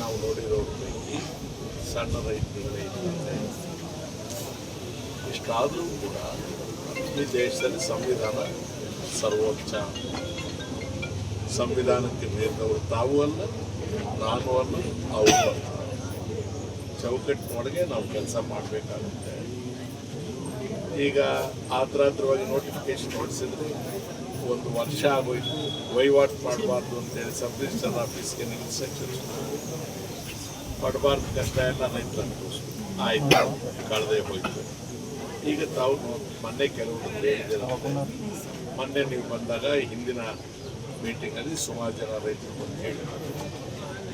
ನಾವು ನೋಡಿರೋ ಪೈಕಿ ಸಣ್ಣ ರೈತರುಗಳೇ ಇದ್ದಾರೆ. ಇಷ್ಟಾದರೂ ಕೂಡ ಈ ದೇಶದಲ್ಲಿ ಸಂವಿಧಾನ ಸರ್ವೋಚ್ಚ. ಸಂವಿಧಾನಕ್ಕೆ ಮೀರಿದವರು ತಾವೂ ಅಲ್ಲ, ನಾನು ಅಲ್ಲ, ಅವರು ಅಲ್ಲ. ಚೌಕಟ್ಟಿನೊಳಗೆ ನಾವು ಕೆಲಸ ಮಾಡಬೇಕಾಗುತ್ತೆ. ಈಗ ಆತರಾತ್ರವಾಗಿ ನೋಟಿಫಿಕೇಶನ್ ಹೊರಡಿಸಿದ್ರೆ 1 ವರ್ಷ ಆಗೋಯ್ತು, ವಹಿವಾಟು ಮಾಡಬಾರ್ದು ಅಂತೇಳಿ ಸಬ್ ರಿಜಿಸ್ಟರ್ ಆಫೀಸ್ಗೆ ಇನ್ಸ್ಟ್ರಕ್ಷನ್ಸ್ ಪಡಬಾರ್ದು, ಕಷ್ಟ ಎಲ್ಲ ರೈತರು ಆಯಿತು, ಕಳೆದೇ ಹೋಯಿತು. ಈಗ ತಾವು ಮೊನ್ನೆ ಕೆಲವರು ಹೇಳಿದ್ದೀರ, ಮೊನ್ನೆ ನೀವು ಬಂದಾಗ ಹಿಂದಿನ ಮೀಟಿಂಗಲ್ಲಿ ಸುಮಾರು ಜನ ರೈತರು ಬಂದು ಹೇಳಿದ್ರು.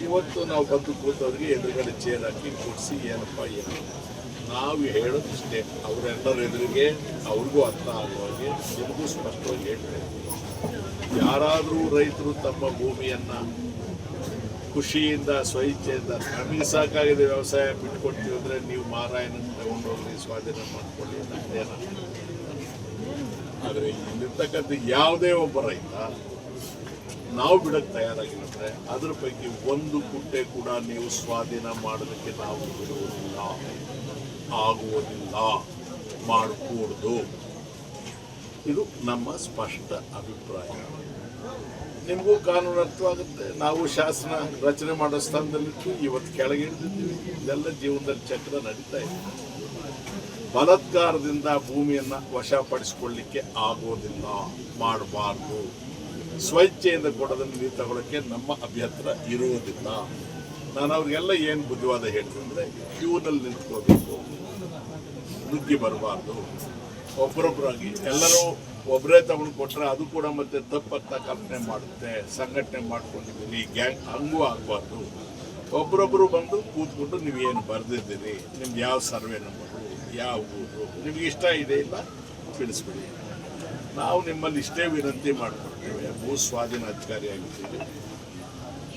ಇವತ್ತು ನಾವು ಬಂದು ಕೂತವ್ರಿಗೆ ಎದುರುಗಡೆ ಚೇರ್ ಹಾಕಿ ಕೂಡಿಸಿ ಏನಪ್ಪ ಏನು ನಾವು ಹೇಳೋದು ಇಷ್ಟೇ, ಅವರೆಲ್ಲರ ಎದುರಿಗೆ ಅವ್ರಿಗೂ ಅರ್ಥ ಆಗುವಾಗೆ ನಿಮಗೂ ಸ್ಪಷ್ಟವಾಗಿ ಹೇಳ್ತೇವೆ. ಯಾರಾದರೂ ರೈತರು ತಮ್ಮ ಭೂಮಿಯನ್ನು ಖುಷಿಯಿಂದ ಸ್ವಇಚ್ಛೆಯಿಂದ ನಮಗೆ ಸಾಕಾಗಿದೆ ವ್ಯವಸಾಯ ಬಿಟ್ಕೊಡ್ತೀವಿ ಅಂದರೆ ನೀವು ಮಾರಾಯನ ತಗೊಂಡೋಗ್ರಿ, ಸ್ವಾಧೀನ ಮಾಡಿಕೊಳ್ಳಿ ಅಂತೇನ. ಆದರೆ ಇಲ್ಲಿರ್ತಕ್ಕಂಥ ಯಾವುದೇ ಒಬ್ಬ ರೈತ ನಾವು ಬಿಡಕ್ಕೆ ತಯಾರಾಗಿರುತ್ತೆ, ಅದ್ರ ಪೈಕಿ ಒಂದು ಕುಂಟೆ ಕೂಡ ನೀವು ಸ್ವಾಧೀನ ಮಾಡೋದಕ್ಕೆ ನಾವು ಬಿಡುವುದಿಲ್ಲ, ಆಗುವುದಿಲ್ಲ, ಮಾಡಕೂಡದು. ಇದು ನಮ್ಮ ಸ್ಪಷ್ಟ ಅಭಿಪ್ರಾಯ. ನಿಮಗೂ ಕಾನೂನು ಅರ್ಥವಾಗುತ್ತೆ. ನಾವು ಶಾಸನ ರಚನೆ ಮಾಡೋ ಸ್ಥಾನದಲ್ಲಿದ್ದು ಇವತ್ತು ಕೆಳಗೆ ಇಳಿದಿದ್ದೀವಿ. ಇದೆಲ್ಲ ಜೀವನದಲ್ಲಿ ಚಕ್ರ ನಡೀತಾ ಇದೆ. ಬಲಾತ್ಕಾರದಿಂದ ಭೂಮಿಯನ್ನು ವಶಪಡಿಸಿಕೊಳ್ಳಿಕ್ಕೆ ಆಗೋದಿಲ್ಲ, ಮಾಡಬಾರ್ದು. ಸ್ವಇಚ್ಛೆಯಿಂದ ಕೊಡೋದನ್ನು ನೀವು ತಗೊಳ್ಳೋಕ್ಕೆ ನಮ್ಮ ಅಭ್ಯಂತರ ಇರುವುದಿಲ್ಲ. ನಾನು ಅವ್ರಿಗೆಲ್ಲ ಏನು ಬುದ್ಧಿವಾದ ಹೇಳ್ತೀನಿ ಅಂದರೆ, ಕ್ಯೂನಲ್ಲಿ ನಿಂತ್ಕೋಬೇಕು, ನುಗ್ಗಿ ಬರಬಾರ್ದು. ಒಬ್ಬರೊಬ್ಬರಾಗಿ ಎಲ್ಲರೂ ಒಬ್ಬರೇ ತಗೊಂಡು ಕೊಟ್ಟರೆ ಅದು ಕೂಡ ಮತ್ತೆ ತಪ್ಪತ್ತ ಕಲ್ಪನೆ ಮಾಡುತ್ತೆ. ಸಂಘಟನೆ ಮಾಡ್ಕೊಂಡಿದ್ದೀರಿ, ಗ್ಯಾಂಗ್, ಹಂಗೂ ಆಗಬಾರ್ದು. ಒಬ್ಬರೊಬ್ಬರು ಬಂದು ಕೂತ್ಕೊಂಡು ನೀವೇನು ಬರೆದಿದ್ದೀರಿ, ನಿಮ್ಗೆ ಯಾವ ಸರ್ವೆ ನಂಬರು, ಯಾವ ಊರು, ನಿಮ್ಗೆ ಇಷ್ಟ ಇದೆ ಇಲ್ಲ ತಿಳಿಸ್ಬಿಡಿ. ನಾವು ನಿಮ್ಮಲ್ಲಿ ಇಷ್ಟೇ ವಿನಂತಿ ಮಾಡಿಕೊಡ್ತೇವೆ. ಭೂ ಸ್ವಾಧೀನ ಅಧಿಕಾರಿಯಾಗಿದ್ದೀವಿ.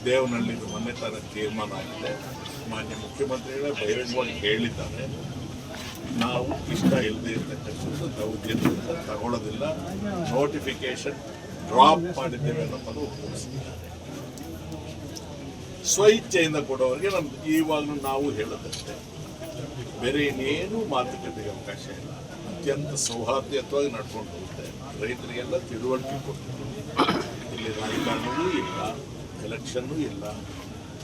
ದೇವನಹಳ್ಳಿದು ಮೊನ್ನೆ ತನಕ ತೀರ್ಮಾನ ಆಗಿದೆ. ಮಾನ್ಯ ಮುಖ್ಯಮಂತ್ರಿಗಳೇ ಬಹಿರಂಗವಾಗಿ ಹೇಳಿದ್ದಾರೆ, ನಾವು ಇಷ್ಟ ಇಲ್ಲದೆ ಇರ್ತಕ್ಕಂಥದ್ದು ನಾವು ಗೆದ್ದು ತಗೊಳ್ಳೋದಿಲ್ಲ, ನೋಟಿಫಿಕೇಶನ್ ಡ್ರಾಪ್ ಮಾಡಿದ್ದೇವೆ ಅನ್ನೋದು ಒಪ್ಪಿಸಿದ್ದಾರೆ. ಸ್ವಇಚ್ಛೆಯಿಂದ ಕೊಡೋರಿಗೆ ನಮ್ದು ಇವಾಗಲೂ ನಾವು ಹೇಳೋದಷ್ಟೇ, ಬೇರೆ ಇನ್ನೇನು ಮಾತುಕತೆಗೆ ಅವಕಾಶ ಇಲ್ಲ. ಅತ್ಯಂತ ಸೌಹಾರ್ದಯುತವಾಗಿ ನಡ್ಕೊಂಡು ಹೋಗುತ್ತೆ. ರೈತರಿಗೆಲ್ಲ ತಿಳುವಳಿಕೆ ಕೊಡ್ತೀವಿ. ಇಲ್ಲಿ ರಾಜಕಾರಣವೂ ಇಲ್ಲ, ಎಲೆಕ್ಷನ್ನೂ ಇಲ್ಲ,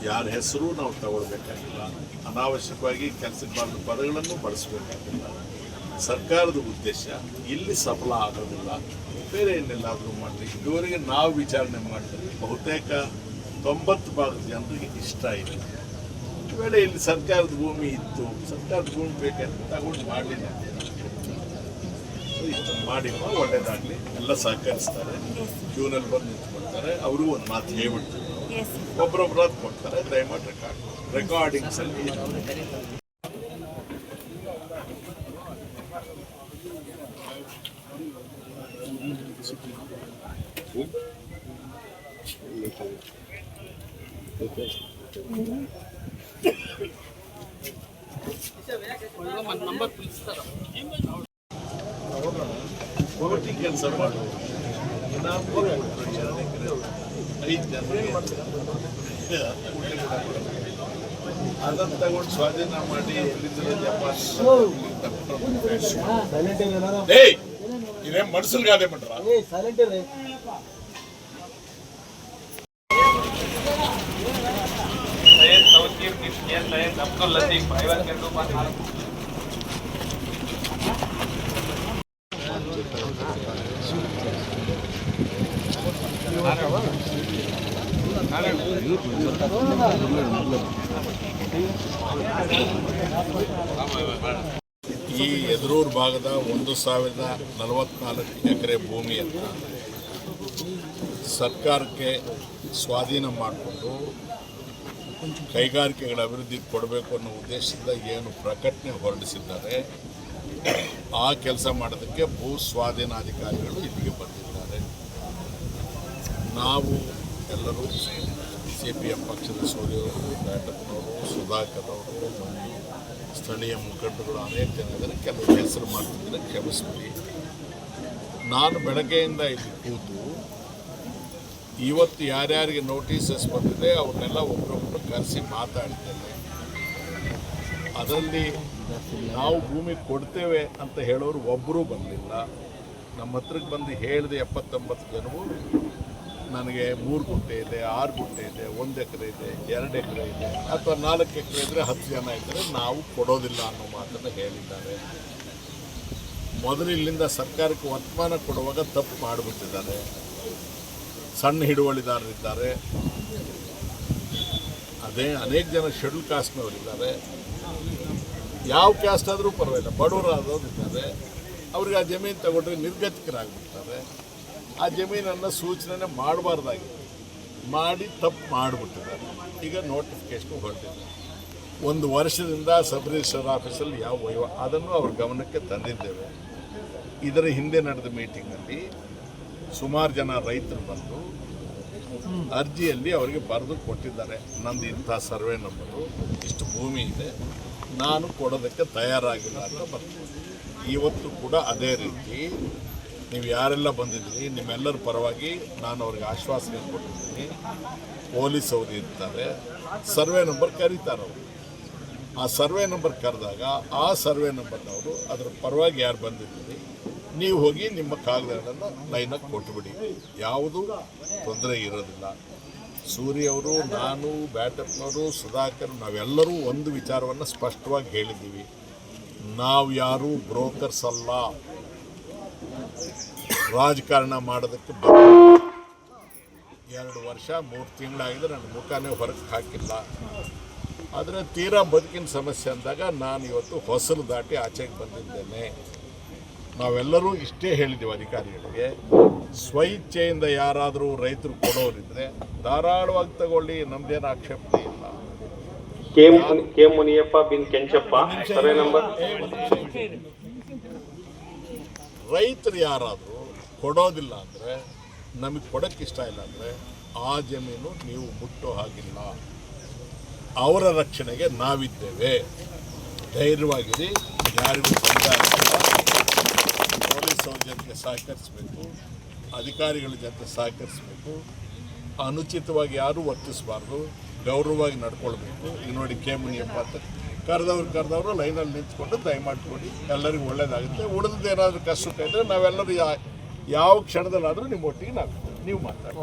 ಯಾರ ಹೆಸರು ನಾವು ತಗೊಳ್ಬೇಕಾಗಿಲ್ಲ, ಅನಾವಶ್ಯಕವಾಗಿ ಕೆಲಸಕ್ಕೆ ಬಂದ ಪದಗಳನ್ನು ಬಳಸಬೇಕಾಗಿಲ್ಲ. ಸರ್ಕಾರದ ಉದ್ದೇಶ ಇಲ್ಲಿ ಸಫಲ ಆಗೋದಿಲ್ಲ, ಬೇರೆ ಏನೆಲ್ಲಾದರೂ ಮಾಡಲಿ. ಇದುವರೆಗೆ ನಾವು ವಿಚಾರಣೆ ಮಾಡಿದ್ರೆ ಬಹುತೇಕ 90% ಜನರಿಗೆ ಇಷ್ಟ ಇದೆ. ವೇಳೆ ಇಲ್ಲಿ ಸರ್ಕಾರದ ಭೂಮಿ ಇತ್ತು, ಸರ್ಕಾರದ ಭೂಮಿ ಬೇಕಂತ ತಗೊಂಡು ಮಾಡಲಿಲ್ಲ, ಇಷ್ಟು ಮಾಡಿ ಒಳ್ಳೇದಾಗಲಿ. ಎಲ್ಲ ಸಹಕರಿಸ್ತಾರೆ, ಕ್ಯೂನಲ್ಲಿ ಬಂದು ನಿಂತ್ಕೊಳ್ತಾರೆ. ಅವರು ಒಂದು ಮಾತು ಹೇಳ್ಬಿಡ್ತೀವಿ, ಒಬ್ಬರೊಬ್ಬರಾದ್ ಕೊಡ್ತಾರೆ. ದಯಮಾಡಿ ರೆಕಾರ್ಡಿಂಗ್ಸ್ ಅಲ್ಲಿ ಕೆಲಸ ಮಾಡುವ 5 ಜನರಿಗೆ ಅದನ್ನು ತಗೊಂಡು ಸ್ವಾಧೀನ ಮಾಡಿ ಇದೇ ಮಡ್ಸಲ್ಗಾದೆ ಮಾಡ್ರ. ಅಬ್ದುಲ್ ಲತೀಫ್ ಈ ಎದುರೂರು ಭಾಗದ 1044 ಎಕರೆ ಭೂಮಿಯನ್ನು ಸರ್ಕಾರಕ್ಕೆ ಸ್ವಾಧೀನ ಮಾಡಿಕೊಂಡು ಕೈಗಾರಿಕೆಗಳ ಅಭಿವೃದ್ಧಿಗೆ ಕೊಡಬೇಕು ಅನ್ನೋ ಉದ್ದೇಶದಿಂದ ಏನು ಪ್ರಕಟಣೆ ಹೊರಡಿಸಿದ್ದಾರೆ, ಆ ಕೆಲಸ ಮಾಡೋದಕ್ಕೆ ಭೂ ಸ್ವಾಧೀನಾಧಿಕಾರಿಗಳು ಇಲ್ಲಿಗೆ ಬಂದಿದ್ದಾರೆ. ನಾವು ಎಲ್ಲರೂ CPM ಪಕ್ಷದ ಸೂರ್ಯವರು, ಘಟಕನವರು, ಸುಧಾಕರ್ ಅವರು, ಸ್ಥಳೀಯ ಮುಖಂಡರು ಅನೇಕ ಜನ ಇದ್ದಾರೆ. ಕೆಲವು ಹೆಸರು ಮಾಡ್ತಿದ್ದಾರೆ, ಕ್ಷಮಿಸ್ಬಿಡಿ. ನಾನು ಬೆಳಗ್ಗೆಯಿಂದ ಇಲ್ಲಿ ಕೂತು ಇವತ್ತು ಯಾರ್ಯಾರಿಗೆ ನೋಟಿಸಸ್ ಬಂದಿದೆ ಅವ್ರನ್ನೆಲ್ಲ ಒಬ್ಬರೊಬ್ಬರು ಕರೆಸಿ ಮಾತಾಡ್ತೇನೆ. ಅದರಲ್ಲಿ ನಾವು ಭೂಮಿ ಕೊಡ್ತೇವೆ ಅಂತ ಹೇಳೋರು ಒಬ್ಬರೂ ಬಂದಿಲ್ಲ. ನಮ್ಮ ಹತ್ರಕ್ಕೆ ಬಂದು ಹೇಳಿದೆ 79 ಜನವು ನನಗೆ 3 ಗುಂಟೆ ಇದೆ, 6 ಗುಂಟೆ ಇದೆ, 1 ಎಕರೆ ಇದೆ, 2 ಎಕರೆ ಇದೆ, ಅಥವಾ 4 ಎಕರೆ ಇದ್ದರೆ 10 ಜನ ಇದ್ದರೆ ನಾವು ಕೊಡೋದಿಲ್ಲ ಅನ್ನೋ ಮಾತನ್ನು ಹೇಳಿದ್ದಾರೆ. ಮೊದಲು ಇಲ್ಲಿಂದ ಸರ್ಕಾರಕ್ಕೆ ವರ್ತಮಾನ ಕೊಡುವಾಗ ತಪ್ಪು ಮಾಡಿಬಿಟ್ಟಿದ್ದಾರೆ. ಸಣ್ಣ ಹಿಡುವಳಿದಾರರಿದ್ದಾರೆ, ಅದೇ ಅನೇಕ ಜನ ಶೆಡ್ಯೂಲ್ ಕಾಸ್ಟ್ನವರಿದ್ದಾರೆ, ಯಾವ ಕ್ಯಾಸ್ಟ್ ಆದರೂ ಪರವಾಗಿಲ್ಲ, ಬಡವರಾದವ್ರು ಇದ್ದಾರೆ. ಅವ್ರಿಗೆ ಆ ಜಮೀನು ತಗೊಂಡ್ರೆ ನಿರ್ಗತಿಕರಾಗ್ಬಿಡ್ತಾರೆ. ಆ ಜಮೀನನ್ನು ಸೂಚನೆ ಮಾಡಬಾರ್ದಾಗಿದೆ, ಮಾಡಿ ತಪ್ಪು ಮಾಡಿಬಿಟ್ಟಿದ್ದಾರೆ. ಈಗ ನೋಟಿಫಿಕೇಶನ್ ಹೊರಟಿದೆ. 1 ವರ್ಷದಿಂದ ಸಬ್ ರಿಜಿಸ್ಟರ್ ಆಫೀಸಲ್ಲಿ ಯಾವ ಅದನ್ನು ಅವ್ರ ಗಮನಕ್ಕೆ ತಂದಿದ್ದೇವೆ. ಇದರ ಹಿಂದೆ ನಡೆದ ಮೀಟಿಂಗಲ್ಲಿ ಸುಮಾರು ಜನ ರೈತರು ಬಂದು ಅರ್ಜಿಯಲ್ಲಿ ಅವರಿಗೆ ಬರೆದು ಕೊಟ್ಟಿದ್ದಾರೆ, ನಂದು ಇಂಥ ಸರ್ವೆ ನಂಬರು, ಇಷ್ಟು ಭೂಮಿ ಇದೆ, ನಾನು ಕೊಡೋದಕ್ಕೆ ತಯಾರಾಗಿಲ್ಲ ಅಂತ ಬರ್ತೀನಿ. ಇವತ್ತು ಕೂಡ ಅದೇ ರೀತಿ ನೀವು ಯಾರೆಲ್ಲ ಬಂದಿದ್ದೀರಿ ನಿಮ್ಮೆಲ್ಲರ ಪರವಾಗಿ ನಾನು ಅವ್ರಿಗೆ ಆಶ್ವಾಸನೆ ಕೊಟ್ಟಿದ್ದೀನಿ. ಪೊಲೀಸ್ ಅವರು ಇರ್ತಾರೆ, ಸರ್ವೆ ನಂಬರ್ ಕರೀತಾರೆ ಅವರು. ಆ ಸರ್ವೆ ನಂಬರ್ ಕರೆದಾಗ ಆ ಸರ್ವೆ ನಂಬರ್ನವರು ಅದರ ಪರವಾಗಿ ಯಾರು ಬಂದಿದ್ದೀರಿ ನೀವು ಹೋಗಿ ನಿಮ್ಮ ಕಾಗದಗಳನ್ನು ಲೈನಾಗಿ ಕೊಟ್ಟುಬಿಡಿ, ಯಾವುದೂ ತೊಂದರೆ ಇರೋದಿಲ್ಲ. ಸೂರ್ಯವರು, ನಾನು, ಬ್ಯಾಟಪ್ಪನವರು, ಸುಧಾಕರ್, ನಾವೆಲ್ಲರೂ ಒಂದು ವಿಚಾರವನ್ನು ಸ್ಪಷ್ಟವಾಗಿ ಹೇಳಿದ್ದೀವಿ. ನಾವು ಯಾರೂ ಬ್ರೋಕರ್ಸ್ ಅಲ್ಲ, ರಾಜಕಾರಣ ಮಾಡೋದಕ್ಕೆ 2 ವರ್ಷ 3 ತಿಂಗಳಾಗಿದೆ, ನನ್ನ ಮುಖಾನೇ ಹೊರಗೆ ಹಾಕಿಲ್ಲ. ಆದರೆ ತೀರಾ ಬದುಕಿನ ಸಮಸ್ಯೆ ಅಂದಾಗ ನಾನು ಇವತ್ತು ಹೊಸಲು ದಾಟಿ ಆಚೆಗೆ ಬಂದಿದ್ದೇನೆ. ನಾವೆಲ್ಲರೂ ಇಷ್ಟೇ ಹೇಳಿದ್ದೀವಿ ಅಧಿಕಾರಿಗಳಿಗೆ, ಸ್ವಇಚ್ಛೆಯಿಂದ ಯಾರಾದರೂ ರೈತರು ಕೊಡೋರಿದ್ರೆ ಧಾರಾಳವಾಗಿ ತಗೊಳ್ಳಿ, ನಮ್ದೇನು ಆಕ್ಷೇಪಣೆ ಇಲ್ಲ. ಕೆ ಮುನಿಯಪ್ಪ ಬಿನ್ ಕೆಂಚಪ್ಪ, ಸರ್ವೆ ನಂಬರ್. ರೈತರು ಯಾರಾದರೂ ಕೊಡೋದಿಲ್ಲ ಅಂದರೆ, ನಮಗೆ ಕೊಡೋಕ್ಕೆ ಇಷ್ಟ ಇಲ್ಲ ಅಂದರೆ ಆ ಜಮೀನು ನೀವು ಮುಟ್ಟೋ ಹಾಗಿಲ್ಲ. ಅವರ ರಕ್ಷಣೆಗೆ ನಾವಿದ್ದೇವೆ, ಧೈರ್ಯವಾಗಿರಿ, ಯಾರಿಗೂ ತೊಂದರೆ ಆಗಿಲ್ಲ. ಪೊಲೀಸ್ ಅವ್ರ ಜೊತೆ ಸಹಕರಿಸಬೇಕು, ಅಧಿಕಾರಿಗಳ ಜೊತೆ ಸಹಕರಿಸಬೇಕು, ಅನುಚಿತವಾಗಿ ಯಾರೂ ವರ್ತಿಸಬಾರ್ದು, ಗೌರವವಾಗಿ ನಡ್ಕೊಳ್ಬೇಕು. ಈಗ ನೋಡಿ ಕೆ ಮುನಿಯಪ್ಪ ಅಂತ ಕರೆದವರು ಲೈನಲ್ಲಿ ನಿಂತ್ಕೊಂಡು ದಯಮಾಡಿ ಕೊಡಿ, ಎಲ್ಲರಿಗೂ ಒಳ್ಳೇದಾಗುತ್ತೆ. ಉಳಿದು ಏನಾದರೂ ಕಷ್ಟ ಇದ್ದರೆ ನಾವೆಲ್ಲರೂ ಯಾವ ಕ್ಷಣದಲ್ಲಾದರೂ ನಿಮ್ಮ ಒಟ್ಟಿಗೆ ನೀವು ಮಾತಾಡಿ.